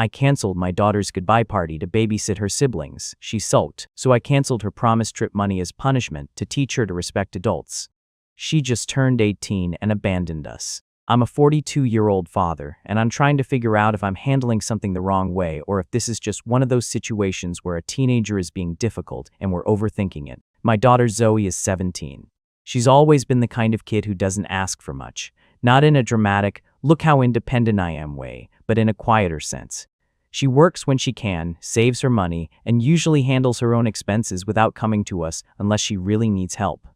I canceled my daughter's goodbye party to babysit her siblings. She sulked, so I canceled her promised trip money as punishment to teach her to respect adults. She just turned 18 and abandoned us. I'm a 42-year-old father, and I'm trying to figure out if I'm handling something the wrong way or if this is just one of those situations where a teenager is being difficult and we're overthinking it. My daughter Zoe is 17. She's always been the kind of kid who doesn't ask for much. Not in a dramatic, look how independent I am way, but in a quieter sense. She works when she can, saves her money, and usually handles her own expenses without coming to us unless she really needs help.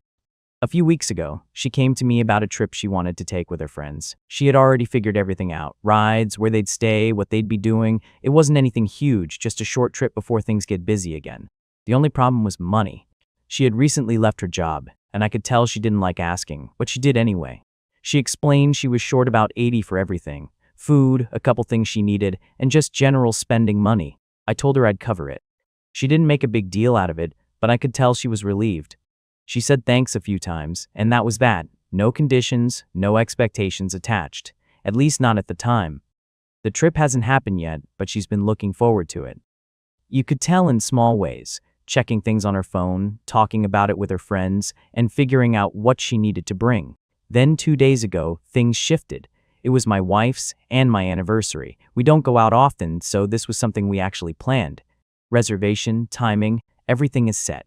A few weeks ago, she came to me about a trip she wanted to take with her friends. She had already figured everything out. Rides, where they'd stay, what they'd be doing. It wasn't anything huge, just a short trip before things get busy again. The only problem was money. She had recently left her job, and I could tell she didn't like asking, but she did anyway. She explained she was short about $80 for everything. Food, a couple things she needed, and just general spending money. I told her I'd cover it. She didn't make a big deal out of it, but I could tell she was relieved. She said thanks a few times, and that was that. No conditions, no expectations attached. At least not at the time. The trip hasn't happened yet, but she's been looking forward to it. You could tell in small ways, checking things on her phone, talking about it with her friends, and figuring out what she needed to bring. Then 2 days ago, things shifted. It was my wife's and my anniversary. We don't go out often, so this was something we actually planned. Reservation, timing, everything is set.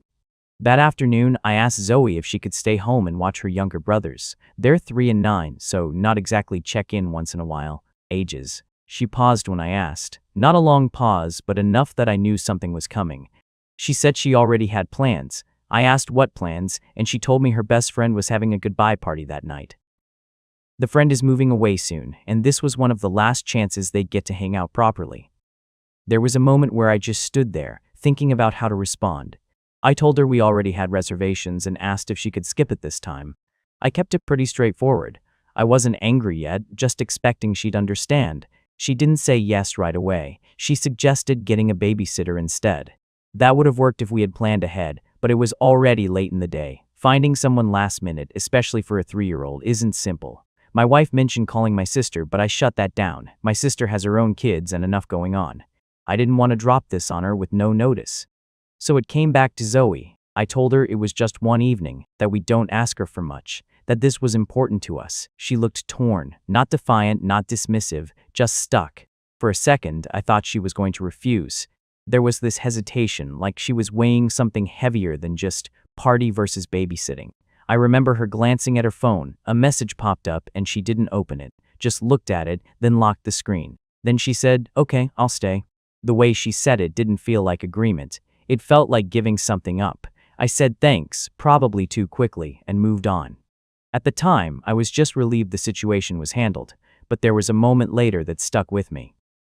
That afternoon, I asked Zoe if she could stay home and watch her younger brothers. They're 3 and 9, so not exactly check in once in a while. Ages. She paused when I asked. Not a long pause, but enough that I knew something was coming. She said she already had plans. I asked what plans, and she told me her best friend was having a goodbye party that night. The friend is moving away soon, and this was one of the last chances they'd get to hang out properly. There was a moment where I just stood there, thinking about how to respond. I told her we already had reservations and asked if she could skip it this time. I kept it pretty straightforward. I wasn't angry yet, just expecting she'd understand. She didn't say yes right away. She suggested getting a babysitter instead. That would have worked if we had planned ahead, but it was already late in the day. Finding someone last minute, especially for a 3-year-old, isn't simple. My wife mentioned calling my sister, but I shut that down. My sister has her own kids and enough going on. I didn't want to drop this on her with no notice. So it came back to Zoe. I told her it was just one evening, that we don't ask her for much, that this was important to us. She looked torn, not defiant, not dismissive, just stuck. For a second, I thought she was going to refuse. There was this hesitation, like she was weighing something heavier than just party versus babysitting. I remember her glancing at her phone. A message popped up and she didn't open it, just looked at it, then locked the screen. Then she said, "Okay, I'll stay." The way she said it didn't feel like agreement. It felt like giving something up. I said thanks, probably too quickly, and moved on. At the time, I was just relieved the situation was handled, but there was a moment later that stuck with me.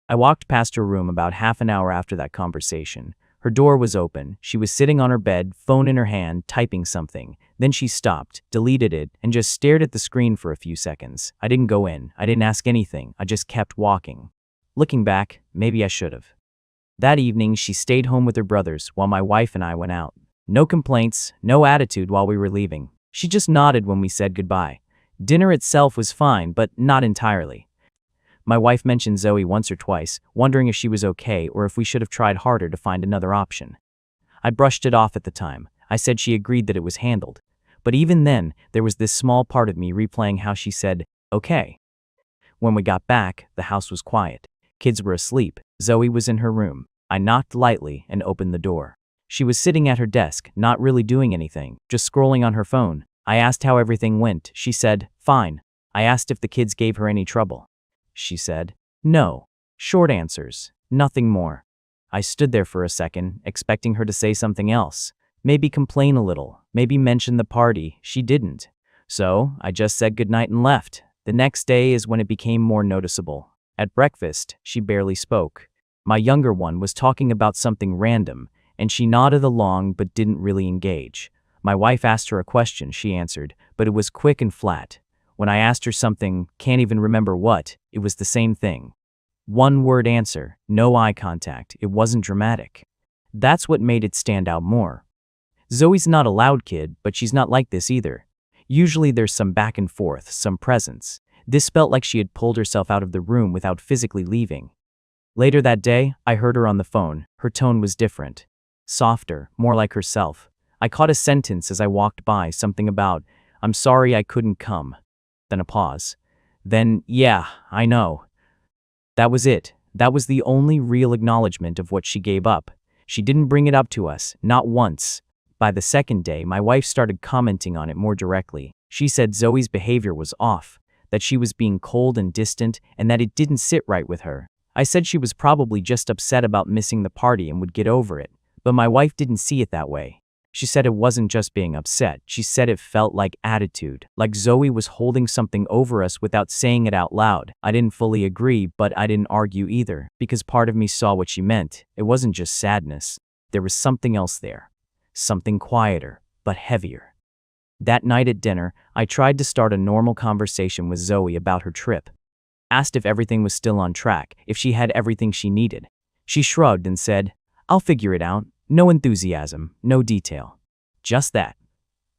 I walked past her room about half an hour after that conversation. Her door was open. She was sitting on her bed, phone in her hand, typing something. Then she stopped, deleted it, and just stared at the screen for a few seconds. I didn't go in. I didn't ask anything. I just kept walking. Looking back, maybe I should have. That evening, she stayed home with her brothers while my wife and I went out. No complaints, no attitude while we were leaving. She just nodded when we said goodbye. Dinner itself was fine, but not entirely. My wife mentioned Zoe once or twice, wondering if she was okay or if we should have tried harder to find another option. I brushed it off at the time. I said she agreed that it was handled. But even then, there was this small part of me replaying how she said, "Okay." When we got back, the house was quiet. Kids were asleep. Zoe was in her room. I knocked lightly and opened the door. She was sitting at her desk, not really doing anything, just scrolling on her phone. I asked how everything went. She said, "Fine." I asked if the kids gave her any trouble. She said, "No." Short answers, nothing more. I stood there for a second, expecting her to say something else. Maybe complain a little, maybe mention the party. She didn't. So I just said goodnight and left. The next day is when it became more noticeable. At breakfast, she barely spoke. My younger one was talking about something random, and she nodded along but didn't really engage. My wife asked her a question, she answered, but it was quick and flat. When I asked her something, can't even remember what, it was the same thing. One-word answer, no eye contact, it wasn't dramatic. That's what made it stand out more. Zoe's not a loud kid, but she's not like this either. Usually there's some back and forth, some presence. This felt like she had pulled herself out of the room without physically leaving. Later that day, I heard her on the phone. Her tone was different. Softer, more like herself. I caught a sentence as I walked by, something about, "I'm sorry I couldn't come." Then a pause. Then, "Yeah, I know." That was it. That was the only real acknowledgement of what she gave up. She didn't bring it up to us, not once. By the second day, my wife started commenting on it more directly. She said Zoe's behavior was off, that she was being cold and distant, and that it didn't sit right with her. I said she was probably just upset about missing the party and would get over it, but my wife didn't see it that way. She said it wasn't just being upset. She said it felt like attitude, like Zoe was holding something over us without saying it out loud. I didn't fully agree, but I didn't argue either, because part of me saw what she meant. It wasn't just sadness. There was something else there. Something quieter, but heavier. That night at dinner, I tried to start a normal conversation with Zoe about her trip. Asked if everything was still on track, if she had everything she needed. She shrugged and said, "I'll figure it out." No enthusiasm, no detail. Just that.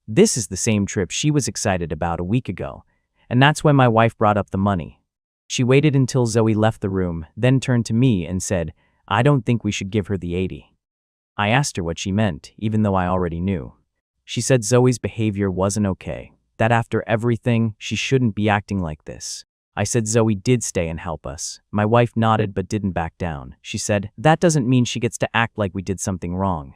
This is the same trip she was excited about a week ago, and that's when my wife brought up the money. She waited until Zoe left the room, then turned to me and said, "I don't think we should give her the 80." I asked her what she meant, even though I already knew. She said Zoe's behavior wasn't okay, that after everything, she shouldn't be acting like this. I said Zoe did stay and help us. My wife nodded but didn't back down. She said, "That doesn't mean she gets to act like we did something wrong."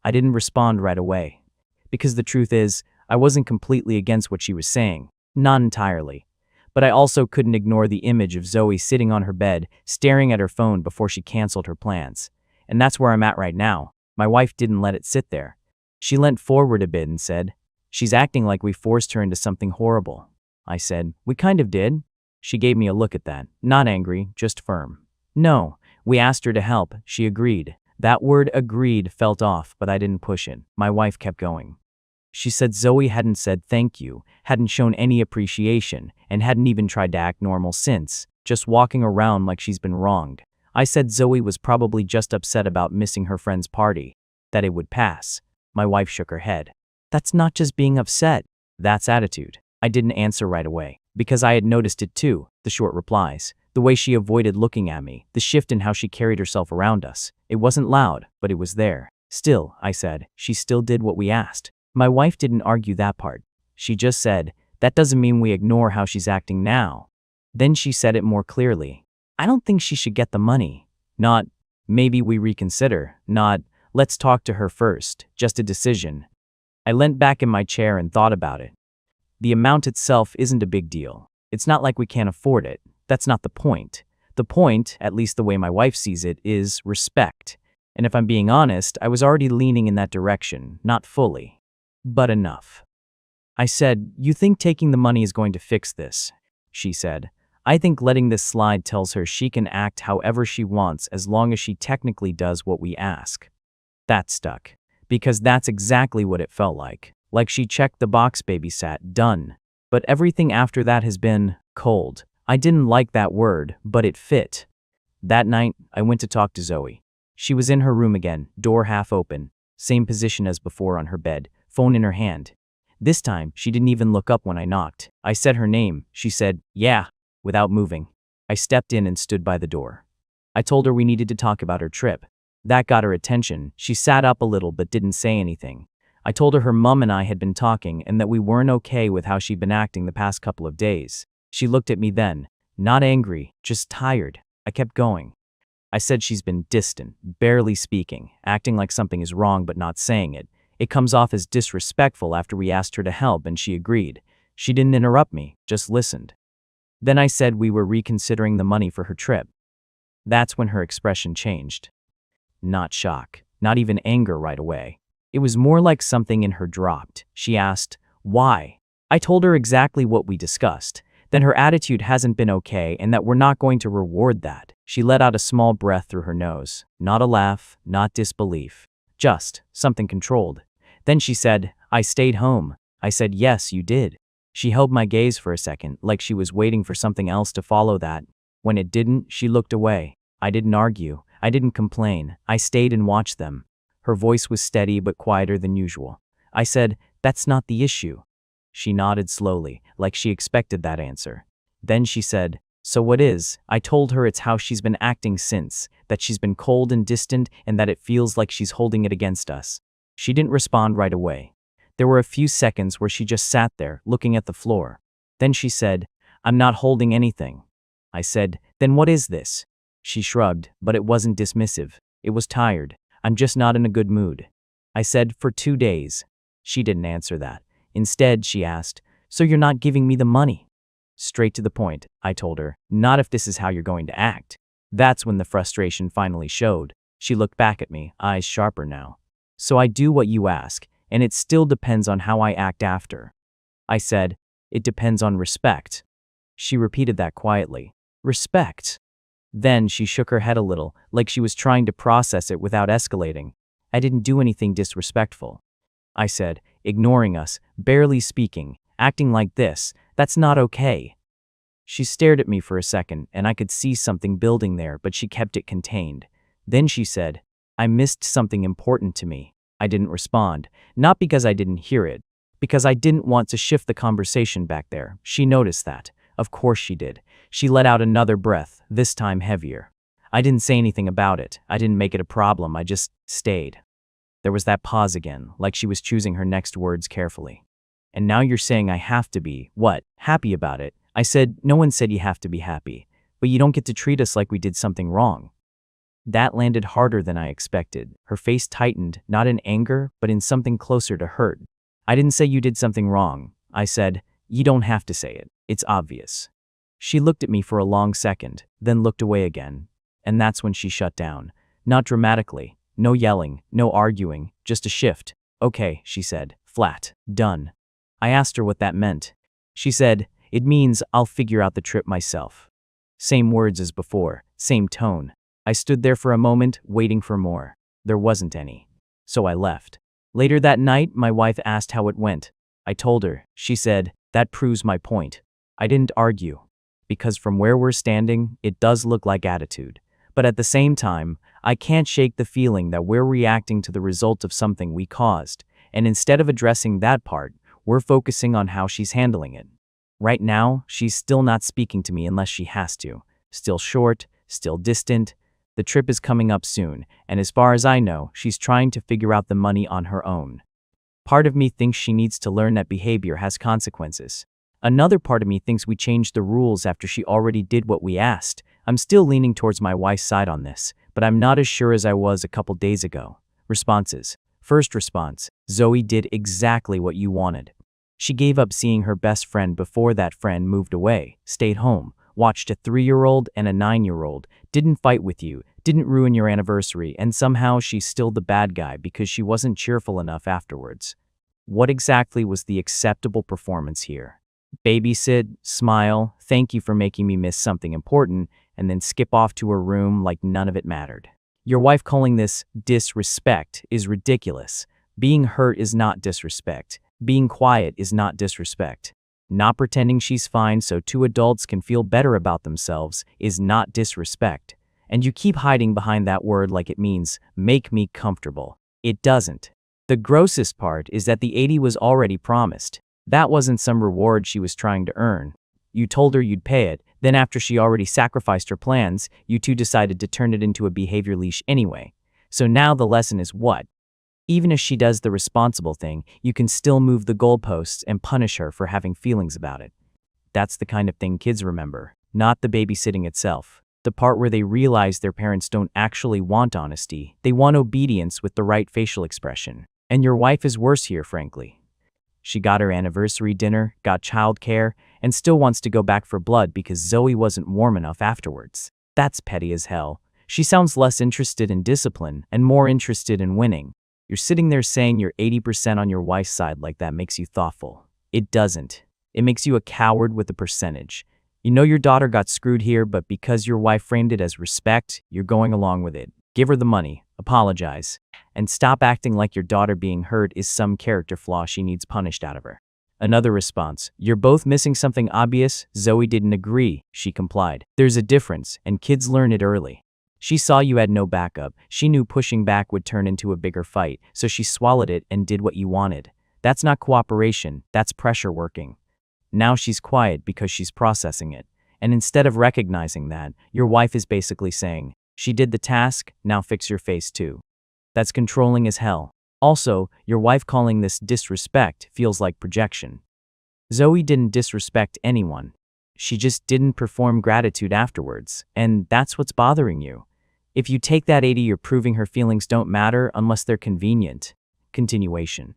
I didn't respond right away. Because the truth is, I wasn't completely against what she was saying. Not entirely. But I also couldn't ignore the image of Zoe sitting on her bed, staring at her phone before she canceled her plans. And that's where I'm at right now. My wife didn't let it sit there. She leant forward a bit and said, "She's acting like we forced her into something horrible." I said, "We kind of did." She gave me a look at that, not angry, just firm. "No, we asked her to help." She agreed. That word agreed felt off, but I didn't push it. My wife kept going. She said Zoe hadn't said thank you, hadn't shown any appreciation, and hadn't even tried to act normal since, just walking around like she's been wronged. I said Zoe was probably just upset about missing her friend's party, that it would pass. My wife shook her head. "That's not just being upset. That's attitude." I didn't answer right away, because I had noticed it too, the short replies, the way she avoided looking at me, the shift in how she carried herself around us. It wasn't loud, but it was there. "Still," I said, "she still did what we asked." My wife didn't argue that part. She just said, "That doesn't mean we ignore how she's acting now." Then she said it more clearly. "I don't think she should get the money. Not, maybe we reconsider. Not, let's talk to her first. Just a decision." I leant back in my chair and thought about it. The amount itself isn't a big deal. It's not like we can't afford it. That's not the point. The point, at least the way my wife sees it, is respect. And if I'm being honest, I was already leaning in that direction, not fully. But enough. I said, "You think taking the money is going to fix this?" She said, "I think letting this slide tells her she can act however she wants as long as she technically does what we ask." That stuck. Because that's exactly what it felt like. Like she checked the box, babysat, done. But everything after that has been cold. I didn't like that word, but it fit. That night, I went to talk to Zoe. She was in her room again, door half open, same position as before on her bed, phone in her hand. This time, she didn't even look up when I knocked. I said her name. She said, "Yeah," without moving. I stepped in and stood by the door. I told her we needed to talk about her trip. That got her attention. She sat up a little but didn't say anything. I told her her mom and I had been talking and that we weren't okay with how she'd been acting the past couple of days. She looked at me then, not angry, just tired. I kept going. I said she's been distant, barely speaking, acting like something is wrong but not saying it. It comes off as disrespectful after we asked her to help and she agreed. She didn't interrupt me, just listened. Then I said we were reconsidering the money for her trip. That's when her expression changed. Not shock, not even anger right away. It was more like something in her dropped. She asked, "Why?" I told her exactly what we discussed. Then her attitude hasn't been okay and that we're not going to reward that. She let out a small breath through her nose. Not a laugh, not disbelief. Just something controlled. Then she said, "I stayed home." I said, "Yes, you did." She held my gaze for a second, like she was waiting for something else to follow that. When it didn't, she looked away. I didn't argue. I didn't complain. I stayed and watched them. Her voice was steady but quieter than usual. I said, "That's not the issue." She nodded slowly, like she expected that answer. Then she said, So what is? I told her it's how she's been acting since, that she's been cold and distant and that it feels like she's holding it against us. She didn't respond right away. There were a few seconds where she just sat there, looking at the floor. Then she said, "I'm not holding anything." I said, "Then what is this?" She shrugged, but it wasn't dismissive. It was tired. "I'm just not in a good mood." I said, "For 2 days." She didn't answer that. Instead, she asked, "So you're not giving me the money?" Straight to the point, I told her, "Not if this is how you're going to act." That's when the frustration finally showed. She looked back at me, eyes sharper now. "So I do what you ask, and it still depends on how I act after." I said, "It depends on respect." She repeated that quietly. "Respect?" Then she shook her head a little, like she was trying to process it without escalating. "I didn't do anything disrespectful." I said, ignoring us, barely speaking, acting like this, "That's not okay." She stared at me for a second, and I could see something building there, but she kept it contained. Then she said, "I missed something important to me." I didn't respond, not because I didn't hear it, because I didn't want to shift the conversation back there. She noticed that. Of course she did. She let out another breath, this time heavier. I didn't say anything about it. I didn't make it a problem. I just stayed. There was that pause again, like she was choosing her next words carefully. "And now you're saying I have to be, what, happy about it?" I said, "No one said you have to be happy, but you don't get to treat us like we did something wrong." That landed harder than I expected. Her face tightened, not in anger, but in something closer to hurt. "I didn't say you did something wrong." I said, "You don't have to say it. It's obvious." She looked at me for a long second, then looked away again. And that's when she shut down. Not dramatically. No yelling, no arguing, just a shift. "Okay," she said, flat, "done." I asked her what that meant. She said, "It means I'll figure out the trip myself." Same words as before, same tone. I stood there for a moment, waiting for more. There wasn't any. So I left. Later that night, my wife asked how it went. I told her. She said, "That proves my point." I didn't argue. Because from where we're standing, it does look like attitude. But at the same time, I can't shake the feeling that we're reacting to the result of something we caused, and instead of addressing that part, we're focusing on how she's handling it. Right now, she's still not speaking to me unless she has to. Still short, still distant. The trip is coming up soon, and as far as I know, she's trying to figure out the money on her own. Part of me thinks she needs to learn that behavior has consequences. Another part of me thinks we changed the rules after she already did what we asked. I'm still leaning towards my wife's side on this, but I'm not as sure as I was a couple days ago. Responses. First response, Zoe did exactly what you wanted. She gave up seeing her best friend before that friend moved away, stayed home, watched a 3-year-old and a 9-year-old, didn't fight with you, didn't ruin your anniversary, and somehow she's still the bad guy because she wasn't cheerful enough afterwards. What exactly was the acceptable performance here? Babysit, smile, thank you for making me miss something important, and then skip off to her room like none of it mattered. Your wife calling this disrespect is ridiculous. Being hurt is not disrespect. Being quiet is not disrespect. Not pretending she's fine so two adults can feel better about themselves is not disrespect. And you keep hiding behind that word like it means, make me comfortable. It doesn't. The grossest part is that the 80 was already promised. That wasn't some reward she was trying to earn. You told her you'd pay it, then after she already sacrificed her plans, you two decided to turn it into a behavior leash anyway. So now the lesson is what? Even if she does the responsible thing, you can still move the goalposts and punish her for having feelings about it. That's the kind of thing kids remember, not the babysitting itself. The part where they realize their parents don't actually want honesty. They want obedience with the right facial expression. And your wife is worse here, frankly. She got her anniversary dinner, got childcare, and still wants to go back for blood because Zoe wasn't warm enough afterwards. That's petty as hell. She sounds less interested in discipline and more interested in winning. You're sitting there saying you're 80% on your wife's side like that makes you thoughtful. It doesn't. It makes you a coward with a percentage. You know your daughter got screwed here, but because your wife framed it as respect, you're going along with it. Give her the money, apologize, and stop acting like your daughter being hurt is some character flaw she needs punished out of her. Another response, you're both missing something obvious. Zoe didn't agree, she complied. There's a difference, and kids learn it early. She saw you had no backup. She knew pushing back would turn into a bigger fight, so she swallowed it and did what you wanted. That's not cooperation, that's pressure working. Now she's quiet because she's processing it. And instead of recognizing that, your wife is basically saying, she did the task, now fix your face too. That's controlling as hell. Also, your wife calling this disrespect feels like projection. Zoe didn't disrespect anyone. She just didn't perform gratitude afterwards, and that's what's bothering you. If you take that 80, you're proving her feelings don't matter unless they're convenient. Continuation.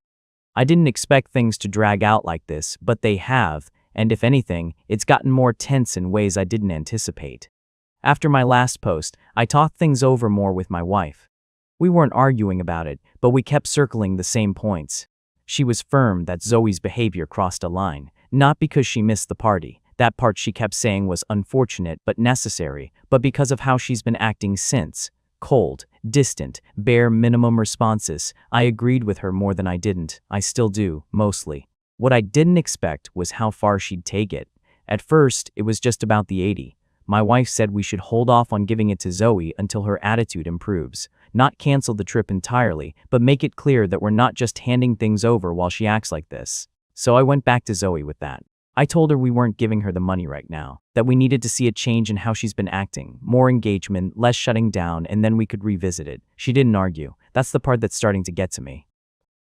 I didn't expect things to drag out like this, but they have, and if anything, it's gotten more tense in ways I didn't anticipate. After my last post, I talked things over more with my wife. We weren't arguing about it, but we kept circling the same points. She was firm that Zoe's behavior crossed a line, not because she missed the party. That part she kept saying was unfortunate but necessary, but because of how she's been acting since. Cold, distant, bare minimum responses. I agreed with her more than I didn't. I still do, mostly. What I didn't expect was how far she'd take it. At first, it was just about the 80. My wife said we should hold off on giving it to Zoe until her attitude improves. Not cancel the trip entirely, but make it clear that we're not just handing things over while she acts like this. So I went back to Zoe with that. I told her we weren't giving her the money right now, that we needed to see a change in how she's been acting, more engagement, less shutting down, and then we could revisit it. She didn't argue. That's the part that's starting to get to me.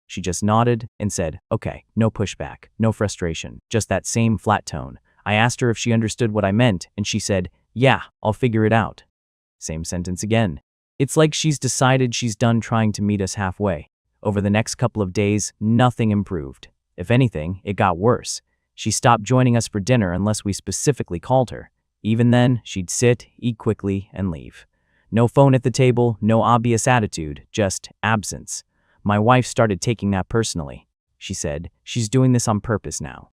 She just nodded and said, okay, no pushback, no frustration, just that same flat tone. I asked her if she understood what I meant, and she said, yeah, I'll figure it out. Same sentence again. It's like she's decided she's done trying to meet us halfway. Over the next couple of days, nothing improved. If anything, it got worse. She stopped joining us for dinner unless we specifically called her. Even then, she'd sit, eat quickly, and leave. No phone at the table, no obvious attitude, just absence. My wife started taking that personally. She said, she's doing this on purpose now.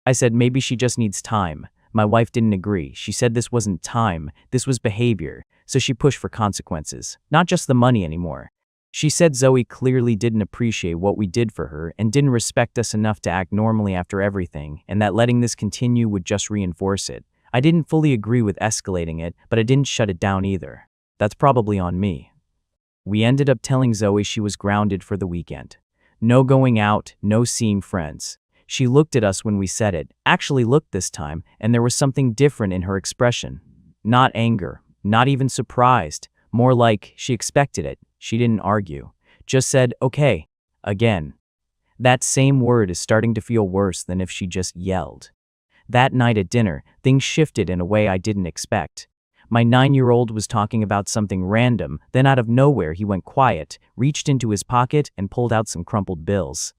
I said maybe she just needs time. My wife didn't agree. She said this wasn't time, this was behavior, so she pushed for consequences, not just the money anymore. She said Zoe clearly didn't appreciate what we did for her and didn't respect us enough to act normally after everything, and that letting this continue would just reinforce it. I didn't fully agree with escalating it, but I didn't shut it down either. That's probably on me. We ended up telling Zoe she was grounded for the weekend. No going out, no seeing friends. She looked at us when we said it, actually looked this time, and there was something different in her expression. Not anger, not even surprised, more like she expected it. She didn't argue, just said, okay, again. That same word is starting to feel worse than if she just yelled. That night at dinner, things shifted in a way I didn't expect. My 9-year-old was talking about something random, then out of nowhere he went quiet, reached into his pocket and pulled out some crumpled bills.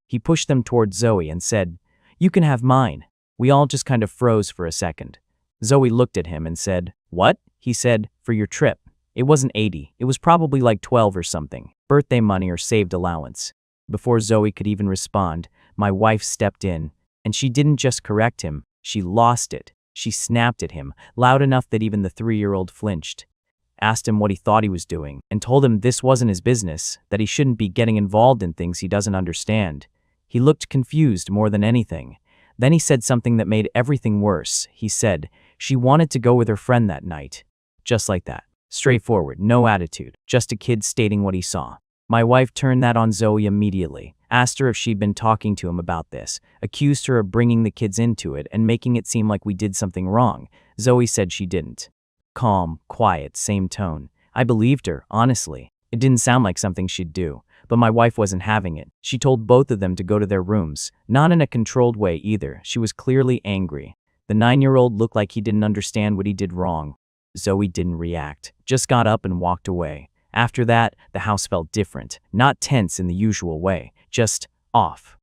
He pushed them toward Zoe and said, you can have mine. We all just kind of froze for a second. Zoe looked at him and said, what? He said, for your trip. It wasn't 80, it was probably like 12 or something, birthday money or saved allowance. Before Zoe could even respond, my wife stepped in, and she didn't just correct him, she lost it. She snapped at him, loud enough that even the 3-year-old flinched. Asked him what he thought he was doing, and told him this wasn't his business, that he shouldn't be getting involved in things he doesn't understand. He looked confused more than anything. Then he said something that made everything worse. He said she wanted to go with her friend that night. Just like that. Straightforward, no attitude, just a kid stating what he saw. My wife turned that on Zoe immediately, asked her if she'd been talking to him about this, accused her of bringing the kids into it and making it seem like we did something wrong. Zoe said she didn't. Calm, quiet, same tone. I believed her, honestly. It didn't sound like something she'd do, but my wife wasn't having it. She told both of them to go to their rooms, not in a controlled way either. She was clearly angry. The 9-year-old looked like he didn't understand what he did wrong. Zoe didn't react, just got up and walked away. After that, the house felt different, not tense in the usual way, just off.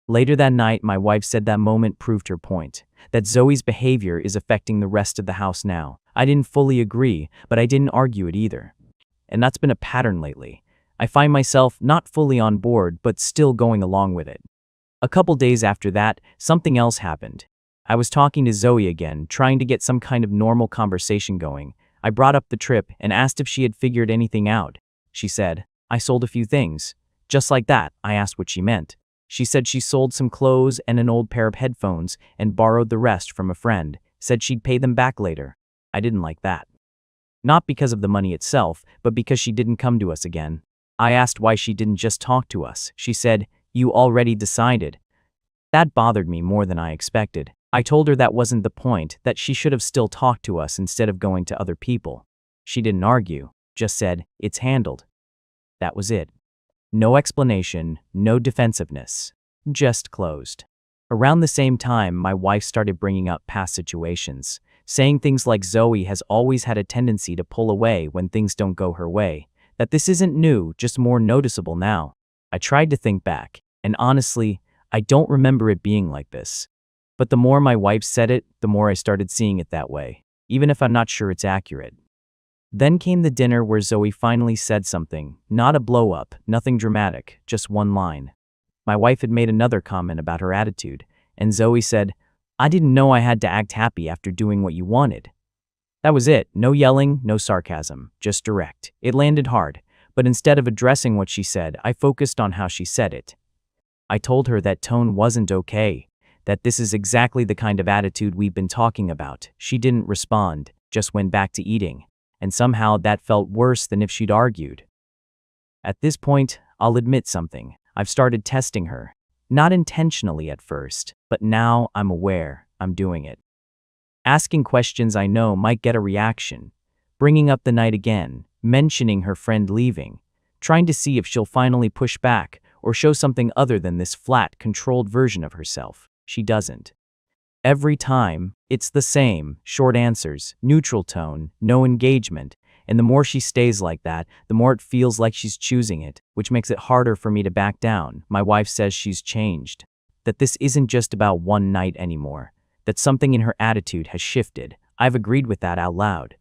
Later that night, my wife said that moment proved her point, that Zoe's behavior is affecting the rest of the house now. I didn't fully agree, but I didn't argue it either. And that's been a pattern lately. I find myself not fully on board, but still going along with it. A couple days after that, something else happened. I was talking to Zoe again, trying to get some kind of normal conversation going. I brought up the trip and asked if she had figured anything out. She said, I sold a few things. Just like that, I asked what she meant. She said she sold some clothes and an old pair of headphones and borrowed the rest from a friend, said she'd pay them back later. I didn't like that. Not because of the money itself, but because she didn't come to us again. I asked why she didn't just talk to us. She said, you already decided. That bothered me more than I expected. I told her that wasn't the point, that she should have still talked to us instead of going to other people. She didn't argue, just said, "It's handled." That was it. No explanation, no defensiveness. Just closed. Around the same time, my wife started bringing up past situations, saying things like Zoe has always had a tendency to pull away when things don't go her way, that this isn't new, just more noticeable now. I tried to think back, and honestly, I don't remember it being like this. But the more my wife said it, the more I started seeing it that way, even if I'm not sure it's accurate. Then came the dinner where Zoe finally said something, not a blow-up, nothing dramatic, just one line. My wife had made another comment about her attitude, and Zoe said, "I didn't know I had to act happy after doing what you wanted." That was it, no yelling, no sarcasm, just direct. It landed hard, but instead of addressing what she said, I focused on how she said it. I told her that tone wasn't okay, that this is exactly the kind of attitude we've been talking about. She didn't respond, just went back to eating, and somehow that felt worse than if she'd argued. At this point, I'll admit something. I've started testing her. Not intentionally at first, but now I'm aware I'm doing it. Asking questions I know might get a reaction, bringing up the night again, mentioning her friend leaving, trying to see if she'll finally push back or show something other than this flat, controlled version of herself. She doesn't. Every time, it's the same, short answers, neutral tone, no engagement, and the more she stays like that, the more it feels like she's choosing it, which makes it harder for me to back down. My wife says she's changed, that this isn't just about one night anymore, that something in her attitude has shifted. I've agreed with that out loud.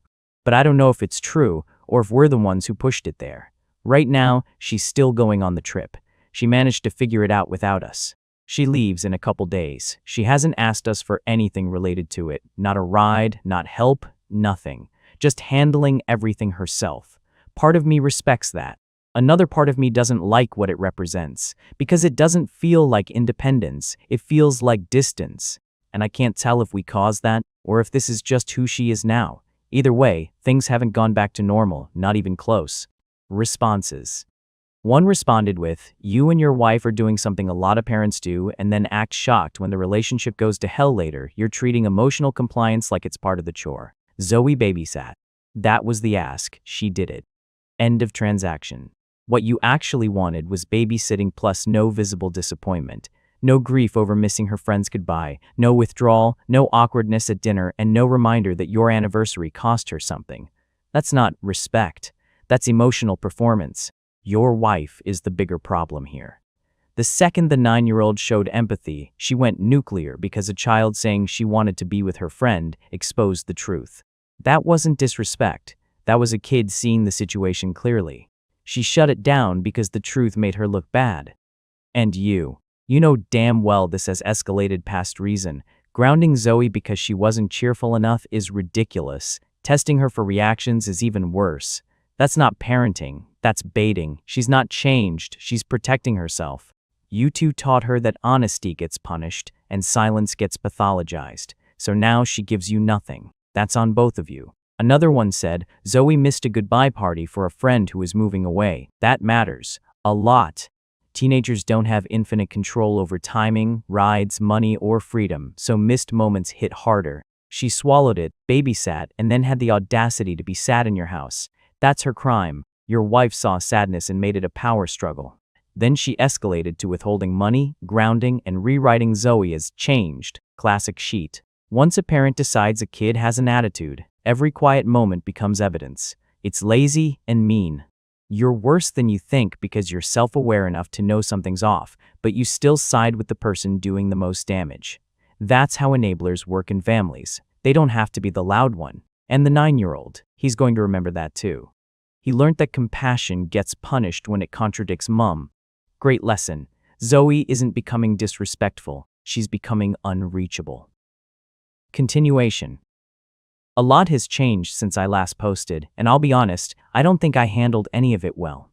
But I don't know if it's true or if we're the ones who pushed it there. Right now, she's still going on the trip. She managed to figure it out without us. She leaves in a couple days. She hasn't asked us for anything related to it. Not a ride, not help, nothing. Just handling everything herself. Part of me respects that. Another part of me doesn't like what it represents, because it doesn't feel like independence, it feels like distance. And I can't tell if we caused that, or if this is just who she is now. Either way, things haven't gone back to normal, not even close. Responses. One responded with, "You and your wife are doing something a lot of parents do and then act shocked when the relationship goes to hell later. You're treating emotional compliance like it's part of the chore." Zoe babysat. That was the ask. She did it. End of transaction. What you actually wanted was babysitting plus no visible disappointment. No grief over missing her friend's goodbye, no withdrawal, no awkwardness at dinner, and no reminder that your anniversary cost her something. That's not respect. That's emotional performance. Your wife is the bigger problem here. The second the 9-year-old showed empathy, she went nuclear because a child saying she wanted to be with her friend exposed the truth. That wasn't disrespect. That was a kid seeing the situation clearly. She shut it down because the truth made her look bad. And you know damn well this has escalated past reason. Grounding Zoe because she wasn't cheerful enough is ridiculous. Testing her for reactions is even worse. That's not parenting, that's baiting. She's not changed, she's protecting herself. You two taught her that honesty gets punished and silence gets pathologized. So now she gives you nothing. That's on both of you. Another one said, "Zoe missed a goodbye party for a friend who is moving away. That matters. A lot." Teenagers don't have infinite control over timing, rides, money, or freedom, so missed moments hit harder. She swallowed it, babysat, and then had the audacity to be sad in your house. That's her crime. Your wife saw sadness and made it a power struggle. Then she escalated to withholding money, grounding, and rewriting Zoe as changed. Classic sheet. Once a parent decides a kid has an attitude, every quiet moment becomes evidence. It's lazy and mean. You're worse than you think because you're self-aware enough to know something's off, but you still side with the person doing the most damage. That's how enablers work in families. They don't have to be the loud one. And the 9-year-old, he's going to remember that too. He learned that compassion gets punished when it contradicts mom. Great lesson. Zoe isn't becoming disrespectful, she's becoming unreachable. Continuation. A lot has changed since I last posted, and I'll be honest, I don't think I handled any of it well.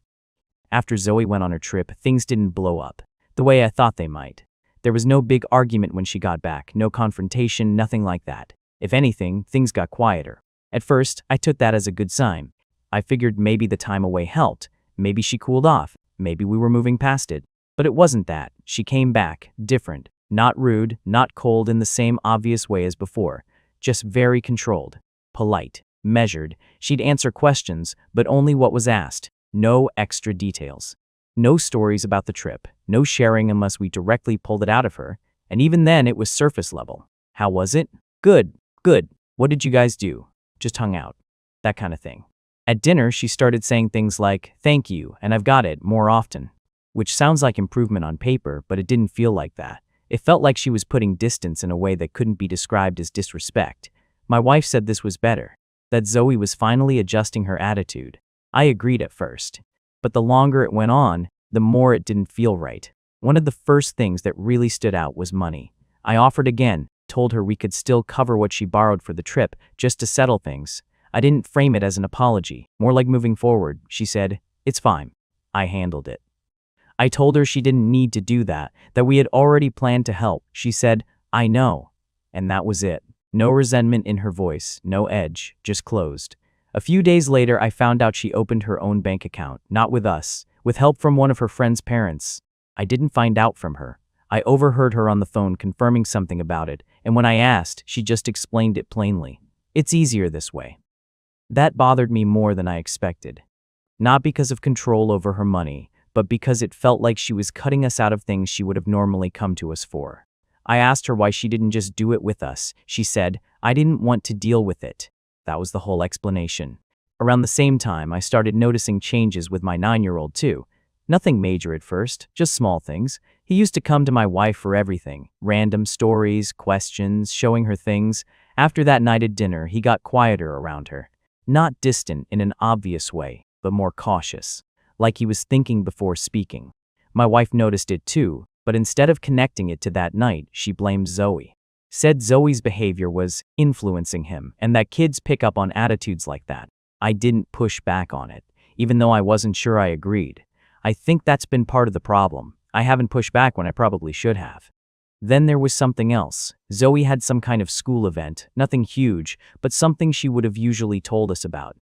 After Zoe went on her trip, things didn't blow up the way I thought they might. There was no big argument when she got back, no confrontation, nothing like that. If anything, things got quieter. At first, I took that as a good sign. I figured maybe the time away helped, maybe she cooled off, maybe we were moving past it. But it wasn't that. She came back, different, Not rude, not cold in the same obvious way as before, just very controlled, polite, measured. She'd answer questions, but only what was asked. No extra details. No stories about the trip, no sharing unless we directly pulled it out of her, and even then it was surface level. How was it? Good, good. What did you guys do? Just hung out. That kind of thing. At dinner, she started saying things like, thank you, and I've got it, more often. Which sounds like improvement on paper, but it didn't feel like that. It felt like she was putting distance in a way that couldn't be described as disrespect. My wife said this was better, that Zoe was finally adjusting her attitude. I agreed at first. But the longer it went on, the more it didn't feel right. One of the first things that really stood out was money. I offered again, told her we could still cover what she borrowed for the trip, just to settle things. I didn't frame it as an apology, more like moving forward. She said, it's fine. I handled it. I told her she didn't need to do that we had already planned to help. She said, I know. And that was it. No resentment in her voice, no edge, just closed. A few days later, I found out she opened her own bank account, not with us, with help from one of her friend's parents. I didn't find out from her. I overheard her on the phone confirming something about it, and when I asked, she just explained it plainly. It's easier this way. That bothered me more than I expected. Not because of control over her money, but because it felt like she was cutting us out of things she would have normally come to us for. I asked her why she didn't just do it with us. She said, I didn't want to deal with it. That was the whole explanation. Around the same time, I started noticing changes with my 9-year-old too. Nothing major at first, just small things. He used to come to my wife for everything. Random stories, questions, showing her things. After that night at dinner, he got quieter around her. Not distant in an obvious way, but more cautious. Like he was thinking before speaking. My wife noticed it too, but instead of connecting it to that night, she blamed Zoe. Said Zoe's behavior was influencing him, and that kids pick up on attitudes like that. I didn't push back on it, even though I wasn't sure I agreed. I think that's been part of the problem. I haven't pushed back when I probably should have. Then there was something else. Zoe had some kind of school event, nothing huge, but something she would have usually told us about.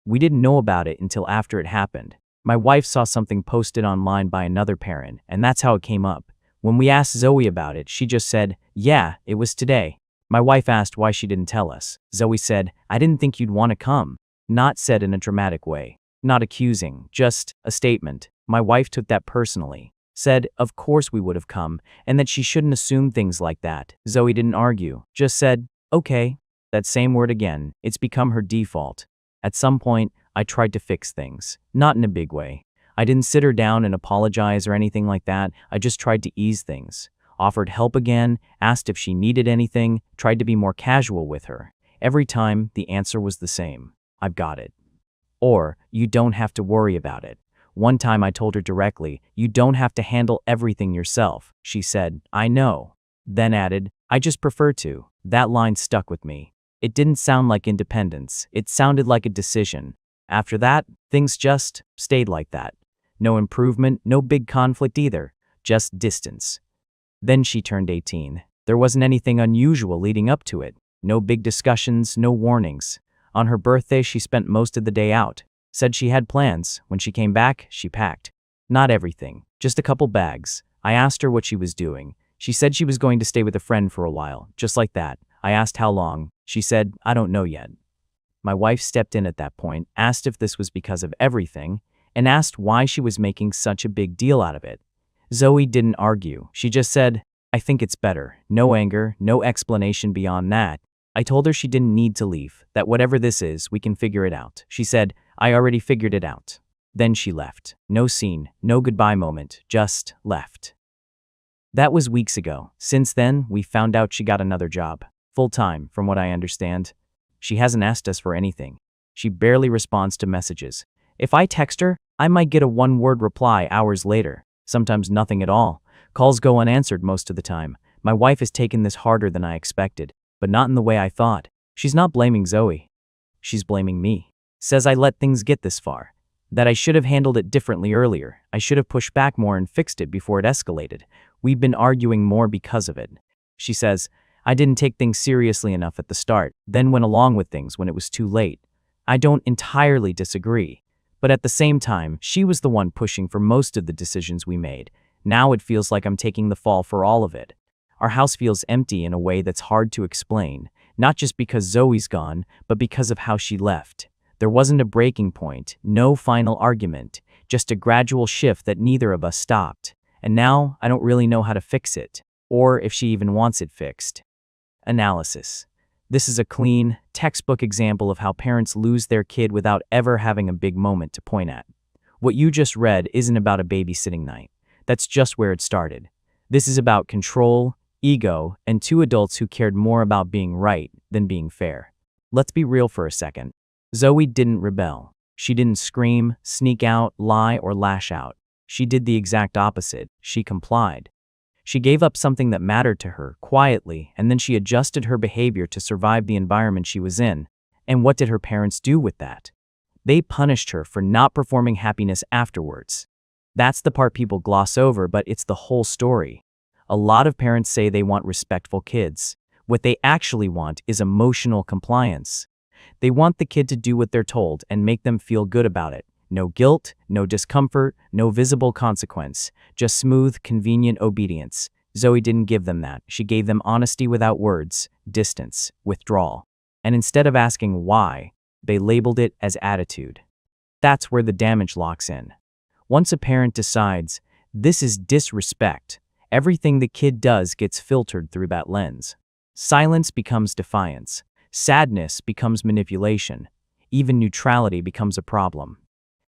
We didn't know about it until after it happened. My wife saw something posted online by another parent, and that's how it came up. When we asked Zoe about it, she just said, yeah, it was today. My wife asked why she didn't tell us. Zoe said, I didn't think you'd want to come. Not said in a dramatic way. Not accusing, just a statement. My wife took that personally. Said, of course we would have come, and that she shouldn't assume things like that. Zoe didn't argue, just said, okay. That same word again. It's become her default. At some point, I tried to fix things. Not in a big way. I didn't sit her down and apologize or anything like that. I just tried to ease things. Offered help again, asked if she needed anything, tried to be more casual with her. Every time, the answer was the same. I've got it. Or, you don't have to worry about it. One time I told her directly, you don't have to handle everything yourself. She said, I know. Then added, I just prefer to. That line stuck with me. It didn't sound like independence. It sounded like a decision. After that, things just stayed like that. No improvement, no big conflict either. Just distance. Then she turned 18. There wasn't anything unusual leading up to it. No big discussions, no warnings. On her birthday, she spent most of the day out. Said she had plans. When she came back, she packed. Not everything, just a couple bags. I asked her what she was doing. She said she was going to stay with a friend for a while, just like that. I asked how long. She said, I don't know yet. My wife stepped in at that point, asked if this was because of everything, and asked why she was making such a big deal out of it. Zoe didn't argue. She just said, I think it's better. No anger, no explanation beyond that. I told her she didn't need to leave, that whatever this is, we can figure it out. She said, I already figured it out. Then she left. No scene, no goodbye moment, just left. That was weeks ago. Since then, we found out she got another job. Full-time, from what I understand. She hasn't asked us for anything. She barely responds to messages. If I text her, I might get a one-word reply hours later. Sometimes nothing at all. Calls go unanswered most of the time. My wife has taken this harder than I expected, but not in the way I thought. She's not blaming Zoe. She's blaming me. Says I let things get this far. That I should have handled it differently earlier. I should have pushed back more and fixed it before it escalated. We've been arguing more because of it. She says, I didn't take things seriously enough at the start, then went along with things when it was too late. I don't entirely disagree. But at the same time, she was the one pushing for most of the decisions we made. Now it feels like I'm taking the fall for all of it. Our house feels empty in a way that's hard to explain, not just because Zoe's gone, but because of how she left. There wasn't a breaking point, no final argument, just a gradual shift that neither of us stopped. And now, I don't really know how to fix it, or if she even wants it fixed. Analysis. This is a clean, textbook example of how parents lose their kid without ever having a big moment to point at. What you just read isn't about a babysitting night. That's just where it started. This is about control, ego, and two adults who cared more about being right than being fair. Let's be real for a second. Zoe didn't rebel. She didn't scream, sneak out, lie, or lash out. She did the exact opposite. She complied. She gave up something that mattered to her, quietly, and then she adjusted her behavior to survive the environment she was in. And what did her parents do with that? They punished her for not performing happiness afterwards. That's the part people gloss over, but it's the whole story. A lot of parents say they want respectful kids. What they actually want is emotional compliance. They want the kid to do what they're told and make them feel good about it. No guilt, no discomfort, no visible consequence, just smooth, convenient obedience. Zoe didn't give them that. She gave them honesty without words, distance, withdrawal. And instead of asking why, they labeled it as attitude. That's where the damage locks in. Once a parent decides, this is disrespect, everything the kid does gets filtered through that lens. Silence becomes defiance. Sadness becomes manipulation. Even neutrality becomes a problem.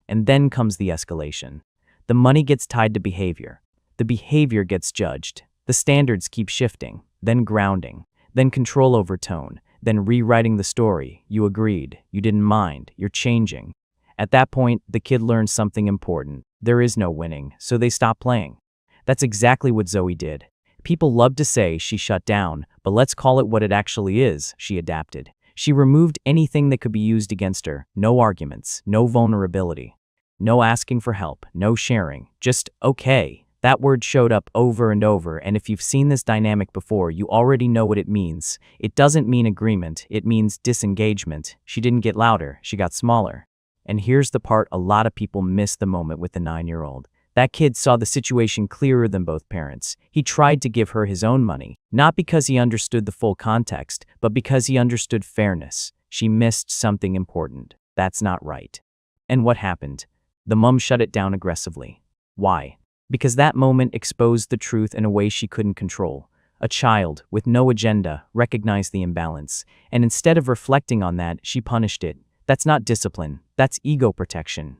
And then comes the escalation. The money gets tied to behavior. The behavior gets judged. The standards keep shifting, then grounding, then control over tone, then rewriting the story. You agreed. You didn't mind. You're changing. At that point, the kid learns something important. There is no winning, so they stop playing. That's exactly what Zoe did. People love to say she shut down, but let's call it what it actually is. She adapted. She removed anything that could be used against her. No arguments, no vulnerability, no asking for help, no sharing, just okay. That word showed up over and over, and if you've seen this dynamic before, you already know what it means. It doesn't mean agreement, it means disengagement. She didn't get louder, she got smaller. And here's the part a lot of people miss the moment with the 9-year-old. That kid saw the situation clearer than both parents. He tried to give her his own money, not because he understood the full context, but because he understood fairness. She missed something important. That's not right. And what happened? The mom shut it down aggressively. Why? Because that moment exposed the truth in a way she couldn't control. A child, with no agenda, recognized the imbalance, and instead of reflecting on that, she punished it. That's not discipline, that's ego protection.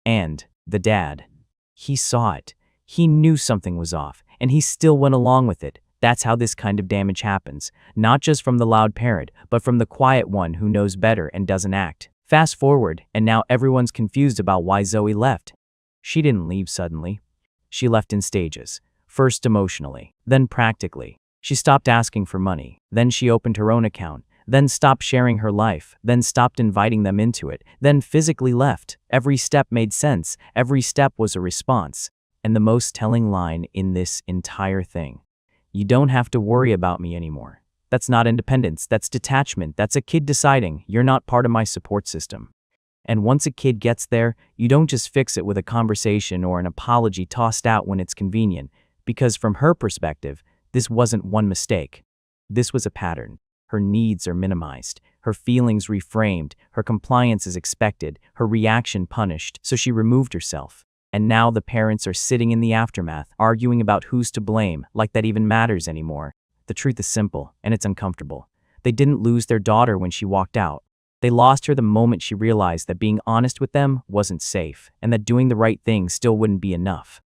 And the dad. He saw it. He knew something was off, and he still went along with it. That's how this kind of damage happens, not just from the loud parent, but from the quiet one who knows better and doesn't act. Fast forward, and now everyone's confused about why Zoe left. She didn't leave suddenly. She left in stages. First emotionally, then practically. She stopped asking for money, then she opened her own account, then stopped sharing her life, then stopped inviting them into it, then physically left. Every step made sense. Every step was a response. And the most telling line in this entire thing: you don't have to worry about me anymore. That's not independence, that's detachment, that's a kid deciding, you're not part of my support system. And once a kid gets there, you don't just fix it with a conversation or an apology tossed out when it's convenient, because from her perspective, this wasn't one mistake. This was a pattern. Her needs are minimized, her feelings reframed, her compliance is expected, her reaction punished, so she removed herself. And now the parents are sitting in the aftermath, arguing about who's to blame, like that even matters anymore. The truth is simple, and it's uncomfortable. They didn't lose their daughter when she walked out. They lost her the moment she realized that being honest with them wasn't safe, and that doing the right thing still wouldn't be enough.